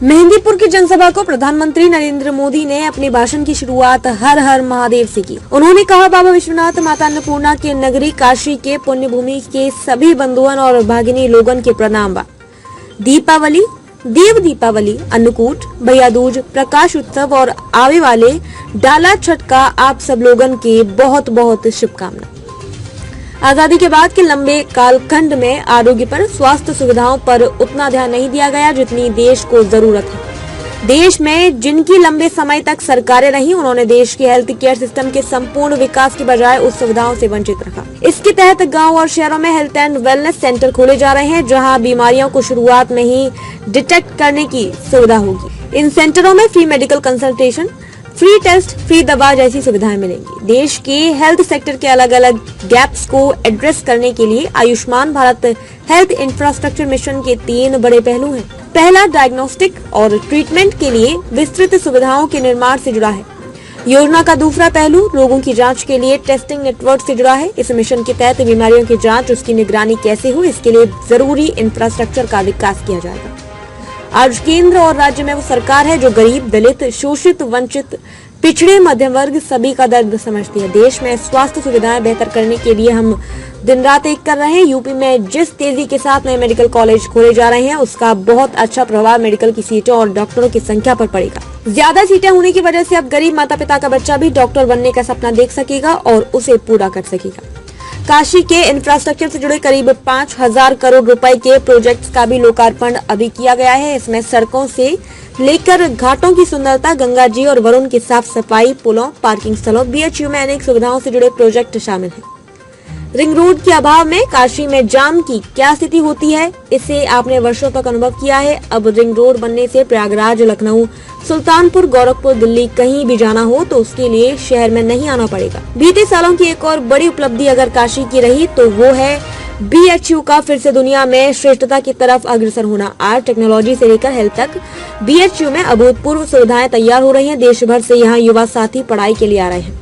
मेहंदीपुर की जनसभा को प्रधानमंत्री नरेंद्र मोदी ने अपने भाषण की शुरुआत हर हर महादेव से की। उन्होंने कहा, बाबा विश्वनाथ, माता अन्नपूर्णा के नगरी काशी के पुण्य भूमि के सभी बंधुओं और भागिनी लोगन के प्रणाम बा। दीपावली, देव दीपावली, अन्नकूट, भैया दूज, प्रकाश उत्सव और आवे वाले डाला छठ का आप सब लोगन के बहुत बहुत शुभकामना। आजादी के बाद के लंबे कालखंड में आरोग्य पर, स्वास्थ्य सुविधाओं पर उतना ध्यान नहीं दिया गया जितनी देश को जरूरत है। देश में जिनकी लंबे समय तक सरकारें रही, उन्होंने देश के हेल्थ केयर सिस्टम के संपूर्ण विकास के बजाय उस सुविधाओं से वंचित रखा। इसके तहत गांव और शहरों में हेल्थ एंड वेलनेस सेंटर खोले जा रहे हैं, जहां बीमारियों को शुरुआत में ही डिटेक्ट करने की सुविधा होगी। इन सेंटरों में free medical consultation, free test, free दवा जैसी सुविधाएं मिलेंगी। देश के हेल्थ सेक्टर के अलग अलग गैप्स को एड्रेस करने के लिए Ayushman Bharat health infrastructure mission के 3 बड़े पहलू हैं। पहला, डायग्नोस्टिक और ट्रीटमेंट के लिए विस्तृत सुविधाओं के निर्माण से जुड़ा है। योजना का दूसरा पहलू लोगों की जांच के लिए टेस्टिंग नेटवर्क से जुड़ा है। इस मिशन के तहत बीमारियों की जांच, उसकी निगरानी कैसे हो, इसके लिए जरूरी इंफ्रास्ट्रक्चर का विकास किया जाएगा। आज केंद्र और राज्य में वो सरकार है जो गरीब, दलित, शोषित, वंचित, पिछड़े, मध्यम वर्ग सभी का दर्द समझती है। देश में स्वास्थ्य सुविधाएं बेहतर करने के लिए हम दिन रात एक कर रहे हैं। यूपी में जिस तेजी के साथ नए मेडिकल कॉलेज खोले जा रहे हैं, उसका बहुत अच्छा प्रभाव मेडिकल की सीटों और डॉक्टरों की संख्या पर पड़ेगा। ज्यादा सीटें होने की वजह से अब गरीब माता पिता का बच्चा भी डॉक्टर बनने का सपना देख सकेगा और उसे पूरा कर सकेगा। काशी के इंफ्रास्ट्रक्चर से जुड़े करीब 5,000 करोड़ रुपए के प्रोजेक्ट्स का भी लोकार्पण अभी किया गया है। इसमें सड़कों से लेकर घाटों की सुंदरता, गंगा जी और वरुण की साफ सफाई, पुलों, पार्किंग स्थलों, बीएचयू में अनेक सुविधाओं से जुड़े प्रोजेक्ट शामिल हैं। रिंग रोड के अभाव में काशी में जाम की क्या स्थिति होती है, इसे आपने वर्षों तक अनुभव किया है। अब रिंग रोड बनने से प्रयागराज, लखनऊ, सुल्तानपुर, गोरखपुर, दिल्ली कहीं भी जाना हो तो उसके लिए शहर में नहीं आना पड़ेगा। बीते सालों की एक और बड़ी उपलब्धि अगर काशी की रही तो वो है बीएचयू का फिर से दुनिया में श्रेष्ठता की तरफ अग्रसर होना। आज टेक्नोलॉजी से लेकर हेल्थ तक बीएचयू में अभूतपूर्व सुविधाएं तैयार हो रही हैं। देश भर से यहाँ युवा साथी पढ़ाई के लिए आ रहे हैं।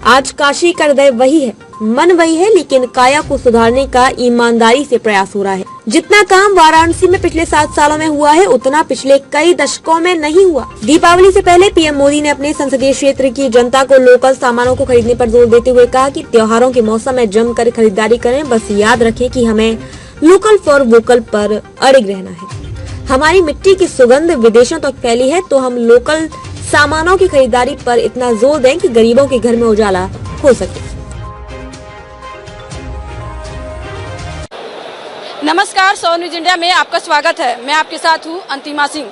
आज काशी का हृदय वही है, मन वही है, लेकिन काया को सुधारने का ईमानदारी से प्रयास हो रहा है। जितना काम वाराणसी में पिछले 7 सालों में हुआ है, उतना पिछले कई दशकों में नहीं हुआ। दीपावली से पहले पीएम मोदी ने अपने संसदीय क्षेत्र की जनता को लोकल सामानों को खरीदने पर जोर देते हुए कहा कि त्योहारों के मौसम में जमकर खरीदारी करें। बस याद रखें कि हमें लोकल फॉर वोकल पर अड़िग रहना है। हमारी मिट्टी की सुगंध विदेशों तक फैली है, तो हम लोकल सामानों की खरीदारी पर इतना जोर दें कि गरीबों के घर में उजाला हो सके। नमस्कार, 100 न्यूज इंडिया में आपका स्वागत है। मैं आपके साथ हूँ अंतिमा सिंह।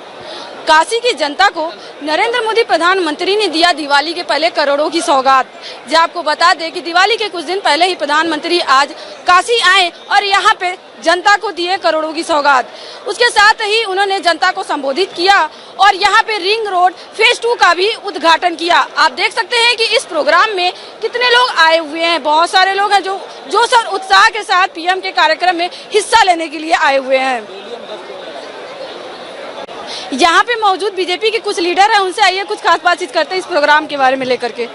काशी की जनता को नरेंद्र मोदी प्रधानमंत्री ने दिया दिवाली के पहले करोड़ों की सौगात। जो आपको बता दें कि दिवाली के कुछ दिन पहले ही प्रधानमंत्री आज काशी आए और यहाँ पे जनता को दिए करोड़ों की सौगात। उसके साथ ही उन्होंने जनता को संबोधित किया और यहाँ पे रिंग रोड फेज 2 का भी उद्घाटन किया। आप देख सकते हैं कि इस प्रोग्राम में कितने लोग आए हुए हैं। बहुत सारे लोग हैं जो जोश और उत्साह के साथ पीएम के कार्यक्रम में हिस्सा लेने के लिए आए हुए हैं। यहाँ पे मौजूद बीजेपी के कुछ लीडर हैं, उनसे आइए कुछ खास बातचीत करते हैं इस प्रोग्राम के बारे में लेकर के।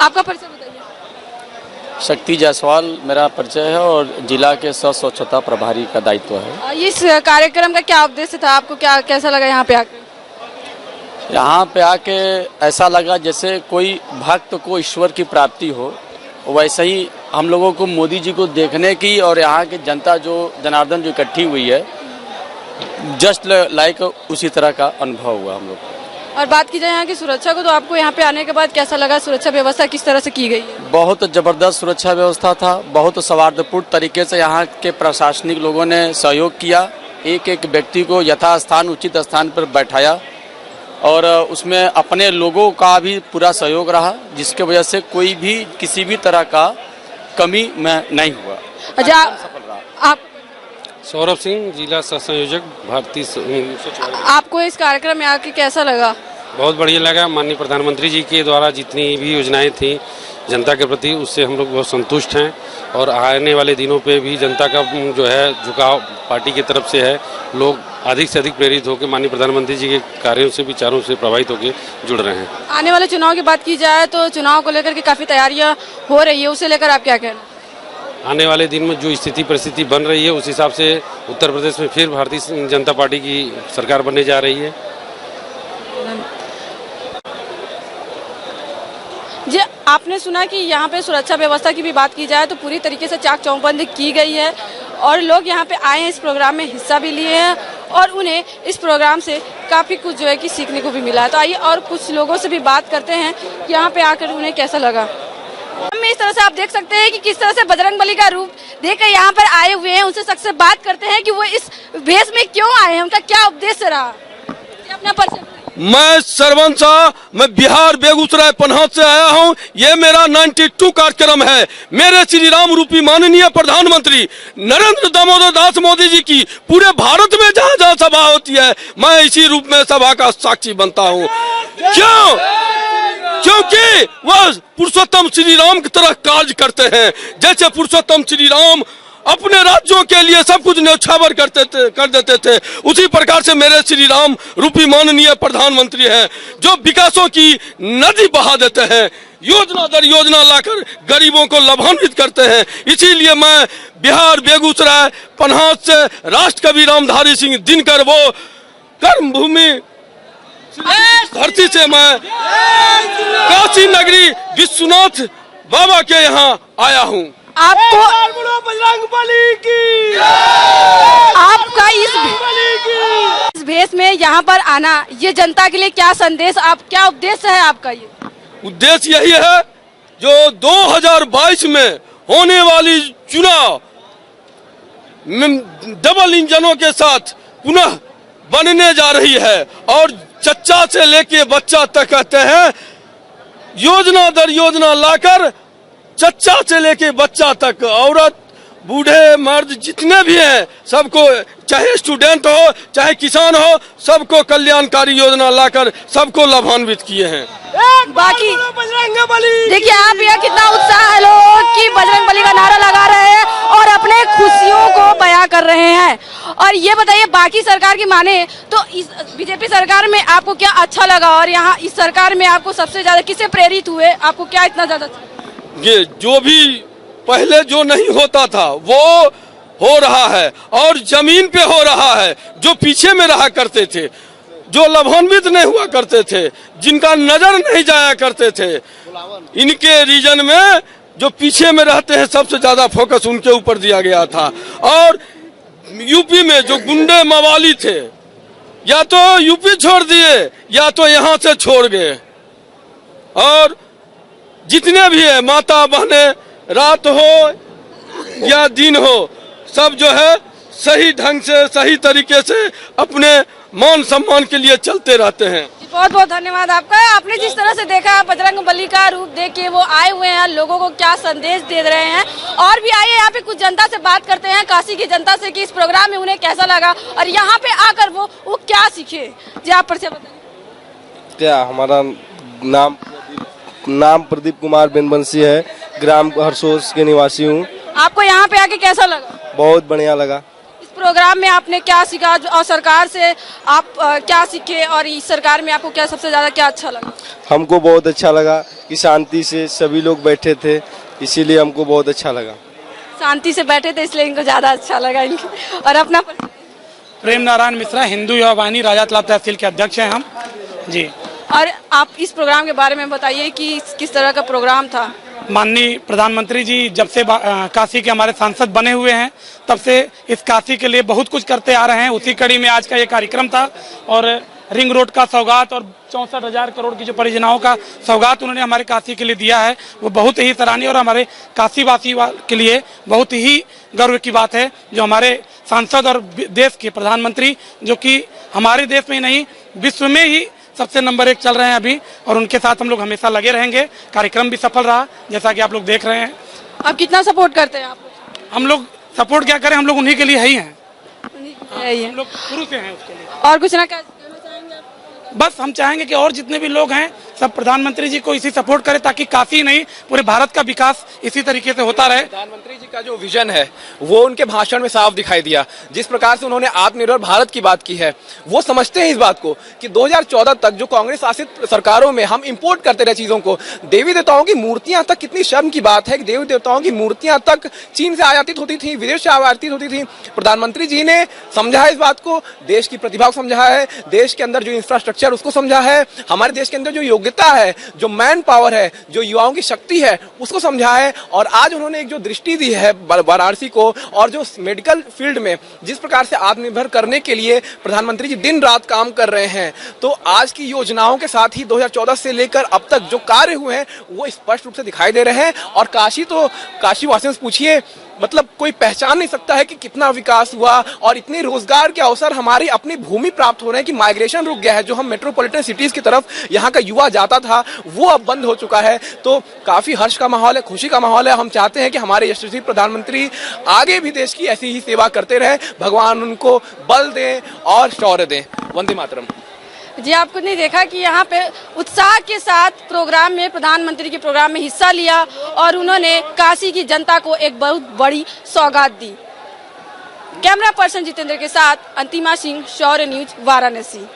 आपका परिचय बताइए। शक्ति जायसवाल मेरा परिचय है और जिला के स्वच्छता प्रभारी का दायित्व है। इस कार्यक्रम का क्या उद्देश्य था, आपको क्या कैसा लगा यहाँ पे आके? यहाँ पे आके ऐसा लगा जैसे कोई भक्त को ईश्वर की प्राप्ति हो। वैसे ही हम लोगों को मोदी जी को देखने की और यहाँ की जनता जो जनार्दन जो इकट्ठी हुई है, जस्ट लाइक उसी तरह का अनुभव हुआ हम लोग को। और बात की जाए यहाँ की सुरक्षा को, तो आपको यहाँ पे आने के बाद कैसा लगा? सुरक्षा व्यवस्था किस तरह से की गई है? बहुत जबरदस्त सुरक्षा व्यवस्था था। बहुत सौहार्दपूर्ण तरीके से यहाँ के प्रशासनिक लोगों ने सहयोग किया। एक एक व्यक्ति को यथास्थान उचित स्थान पर बैठाया और उसमें अपने लोगों का भी पूरा सहयोग रहा, जिसके वजह से कोई भी किसी भी तरह का कमी में नहीं हुआ। अच्छा, आप सौरभ सिंह, जिला सह संयोजक भारतीय। आपको इस कार्यक्रम में आके कैसा लगा? बहुत बढ़िया लगा। माननीय प्रधानमंत्री जी के द्वारा जितनी भी योजनाएं थी जनता के प्रति, उससे हम लोग बहुत संतुष्ट हैं और आने वाले दिनों पे भी जनता का जो है झुकाव पार्टी की तरफ से है। लोग अधिक से अधिक प्रेरित होकर माननीय प्रधानमंत्री जी के कार्यों से, विचारों से प्रभावित होकर जुड़ रहे हैं। आने वाले चुनाव की बात की जाए तो चुनाव को लेकर के काफी तैयारियां हो रही है, उसे लेकर आप क्या कहना? आने वाले दिन में जो स्थिति परिस्थिति बन रही है, उस हिसाब से उत्तर प्रदेश में फिर भारतीय जनता पार्टी की सरकार बनने जा रही है आपने सुना कि यहाँ पे सुरक्षा व्यवस्था की भी बात की जाए तो पूरी तरीके से चाक चौबंदी की गई है और लोग यहाँ पे आए हैं, इस प्रोग्राम में हिस्सा भी लिए हैं और उन्हें इस प्रोग्राम से काफ़ी कुछ जो है कि सीखने को भी मिला है। तो आइए और कुछ लोगों से भी बात करते हैं कि यहाँ पे आकर उन्हें कैसा लगा। इस तरह से आप देख सकते हैं कि किस तरह से बजरंगबली का रूप देखकर यहाँ पर आए हुए हैं। उनसे सबसे बात करते हैं कि वो इस भेष में क्यों आए हैं, उनका क्या उद्देश्य रहा। अपना परिचय। मैं सरवन शाह, मैं बिहार बेगूसराय पन्हात से आया हूं। ये मेरा 92 कार्यक्रम है। मेरे श्री राम रूपी माननीय प्रधानमंत्री नरेंद्र दामोदर दास मोदी जी की पूरे भारत में जहां जहां सभा होती है, मैं इसी रूप में सभा का साक्षी बनता हूं। क्यों? क्योंकि वह पुरुषोत्तम श्री राम की तरह कार्य करते हैं। जैसे पुरुषोत्तम श्री राम अपने राज्यों के लिए सब कुछ न्यौछावर कर देते थे, उसी प्रकार से मेरे श्री राम रूपी माननीय प्रधानमंत्री हैं, जो विकासों की नदी बहा देते हैं, योजना दर योजना लाकर गरीबों को लाभान्वित करते हैं। इसीलिए मैं बिहार बेगूसराय पन्हात से राष्ट्र कवि रामधारी सिंह दिनकर वो कर्म भूमि धरती से मैं काशी नगरी विश्वनाथ बाबा के यहाँ आया हूँ। आपको बजरंगबली की आपका इस भेष में यहाँ पर आना, ये जनता के लिए क्या संदेश, आप क्या उद्देश्य है आपका? ये उद्देश्य यही है जो 2022 में होने वाली चुनाव डबल इंजनों के साथ पुनः बनने जा रही है और चच्चा से लेके बच्चा तक कहते हैं, योजना दर योजना लाकर चच्चा से लेके बच्चा तक, औरत बूढ़े मर्द जितने भी हैं सबको, चाहे स्टूडेंट हो चाहे किसान हो, सबको कल्याणकारी योजना लाकर सबको लाभान्वित किए हैं। बाकी देखिए आप यहाँ कितना उत्साह है लोग कि बजरंगबली का नारा लगा रहे हैं और अपने खुशियों को बयां कर रहे हैं। और ये बताइए, बाकी सरकार की माने तो इस बीजेपी सरकार में आपको क्या अच्छा लगा और यहाँ इस सरकार में आपको सबसे ज्यादा किससे प्रेरित हुए, आपको क्या इतना ज्यादा? ये जो भी पहले जो नहीं होता था वो हो रहा है और जमीन पे हो रहा है। जो पीछे में रहा करते थे, जो लाभान्वित नहीं हुआ करते थे, जिनका नजर नहीं जाया करते थे, इनके रीजन में जो पीछे में रहते हैं सबसे ज्यादा फोकस उनके ऊपर दिया गया था। और यूपी में जो गुंडे मवाली थे, या तो यूपी छोड़ दिए या तो यहाँ से छोड़ गए। और जितने भी है माता बहने, रात हो या दिन हो, सब जो है सही ढंग से सही तरीके से अपने मान सम्मान के लिए चलते रहते हैं। बहुत बहुत धन्यवाद आपका। आपने जिस तरह से देखा बजरंगबली का रूप देख के वो आए हुए हैं, लोगों को क्या संदेश दे रहे हैं। और भी आइए यहाँ पे कुछ जनता से बात करते हैं, काशी की जनता से, कि इस प्रोग्राम में उन्हें कैसा लगा और यहाँ पे आकर वो क्या सीखे। जी आप परिचय बताइए। क्या हमारा नाम प्रदीप कुमार बेनबंसी है, ग्राम हरसोस के निवासी हूँ। आपको यहाँ पे आके कैसा लगा? बहुत बढ़िया लगा। इस प्रोग्राम में आपने क्या सीखा और सरकार से आप क्या सीखे और इस सरकार में आपको क्या सबसे ज्यादा क्या अच्छा लगा? हमको बहुत अच्छा लगा कि शांति से सभी लोग बैठे थे, इसीलिए हमको बहुत अच्छा लगा। शांति से बैठे थे इसलिए इनको ज्यादा अच्छा लगा इनके। और अपना प्रेम नारायण मिश्रा, हिंदू युवा वाहिनी राजा तालाब तहसील के अध्यक्ष हैं हम जी। और आप इस प्रोग्राम के बारे में बताइए कि किस तरह का प्रोग्राम था। माननीय प्रधानमंत्री जी जब से काशी के हमारे सांसद बने हुए हैं तब से इस काशी के लिए बहुत कुछ करते आ रहे हैं। उसी कड़ी में आज का ये कार्यक्रम था और रिंग रोड का सौगात और 64,000 करोड़ की जो परियोजनाओं का सौगात उन्होंने हमारे काशी के लिए दिया है, वो बहुत ही सराहनीय और हमारे काशीवासी के लिए बहुत ही गर्व की बात है। जो हमारे सांसद और देश के प्रधानमंत्री, जो कि हमारे देश में ही नहीं विश्व में ही सबसे नंबर 1 चल रहे हैं अभी, और उनके साथ हम लोग हमेशा लगे रहेंगे। कार्यक्रम भी सफल रहा जैसा कि आप लोग देख रहे हैं। आप कितना सपोर्ट करते हैं? हम लोग सपोर्ट क्या करें, हम लोग उन्हीं के लिए ही हैं, हम लोग शुरू से हैं उसके लिए। और कुछ ना कहना चाहेंगे आप? बस हम चाहेंगे कि और जितने भी लोग हैं सब प्रधानमंत्री जी को इसी सपोर्ट करें ताकि काशी नहीं पूरे भारत का विकास इसी तरीके से होता रहे। प्रधानमंत्री जी का जो विजन है वो उनके भाषण में साफ दिखाई दिया। जिस प्रकार से उन्होंने आत्मनिर्भर भारत की बात की है, वो समझते हैं इस बात को कि 2014 तक जो कांग्रेस शासित सरकारों में हम इंपोर्ट करते रहे चीजों को, देवी देवताओं की मूर्तियां तक, कितनी शर्म की बात है कि देवी देवताओं की मूर्तियां तक चीन से आयातित होती थी, विदेश से आयातित होती थी। प्रधानमंत्री जी ने समझा इस बात को, देश की प्रतिभा को समझा है, देश के अंदर जो इंफ्रास्ट्रक्चर उसको समझा है, हमारे देश के अंदर जो योग्यता योग्यता है, जो मैन पावर है, जो युवाओं की शक्ति है, उसको समझा है। और आज उन्होंने एक जो दृष्टि दी है वाराणसी को, और जो मेडिकल फील्ड में जिस प्रकार से आत्मनिर्भर करने के लिए प्रधानमंत्री जी दिन रात काम कर रहे हैं, तो आज की योजनाओं के साथ ही 2014 से लेकर अब तक जो कार्य हुए हैं वो स्पष्ट रूप से दिखाई दे रहे हैं। और काशी वासियों से पूछिए, मतलब कोई पहचान नहीं सकता है कि कितना विकास हुआ और इतने रोजगार के अवसर हमारी अपनी भूमि प्राप्त हो रहे हैं कि माइग्रेशन रुक गया है। जो हम मेट्रोपॉलिटन सिटीज की तरफ यहाँ का युवा जाता था वो अब बंद हो चुका है। तो काफी हर्ष का माहौल है, खुशी का माहौल है। हम चाहते हैं कि हमारे यशस्वी प्रधानमंत्री आगे भी देश की ऐसी ही सेवा करते रहे, भगवान उनको बल दें और शौर्य दें। वंदे मातरम। जी, आपको नहीं देखा कि यहाँ पे उत्साह के साथ प्रोग्राम में, प्रधानमंत्री के प्रोग्राम में हिस्सा लिया और उन्होंने काशी की जनता को एक बहुत बड़ी सौगात दी। कैमरा पर्सन जितेंद्र के साथ अंतिमा सिंह, शौर्य न्यूज, वाराणसी।